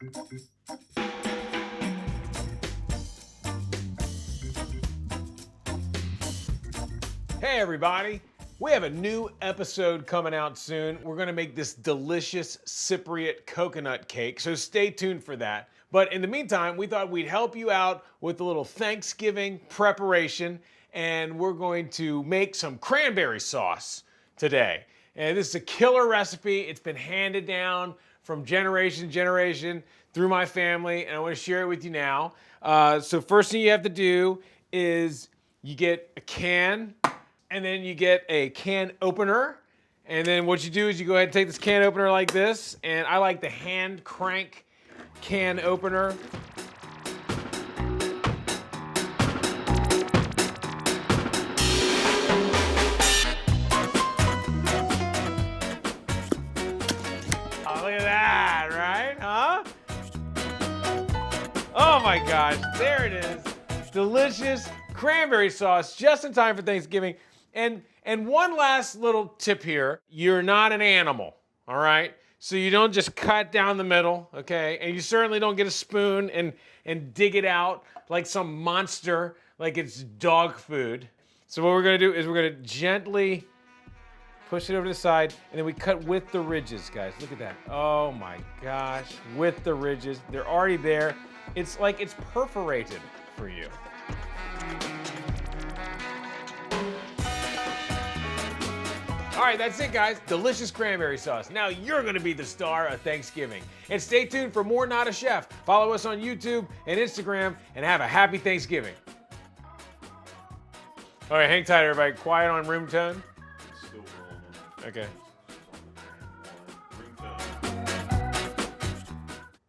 Hey everybody, we have a new episode coming out soon. We're gonna make this delicious Cypriot coconut cake, so stay tuned for that. But in the meantime, we thought we'd help you out with a little Thanksgiving preparation, and we're going to make some cranberry sauce today. And this is a killer recipe. It's been handed down from generation to generation through my family, and I wanna share it with you now. So first thing you have to do is you get a can, and then you get a can opener. And then what you do is you go ahead and take this can opener like this. And I like the hand crank can opener. Oh, look at that, right? Huh? Oh my gosh, there it is. Delicious cranberry sauce just in time for Thanksgiving. And one last little tip here. You're not an animal, all right? So you don't just cut down the middle, okay? And you certainly don't get a spoon and dig it out like some monster, like it's dog food. So what we're gonna do is we're gonna gently push it over to the side, and then we cut with the ridges, guys. Look at that. Oh my gosh, with the ridges. They're already there. It's like it's perforated for you. All right, that's it, guys. Delicious cranberry sauce. Now you're gonna be the star of Thanksgiving. And stay tuned for more Not a Chef. Follow us on YouTube and Instagram, and have a happy Thanksgiving. All right, hang tight, everybody. Quiet on room tone. Okay.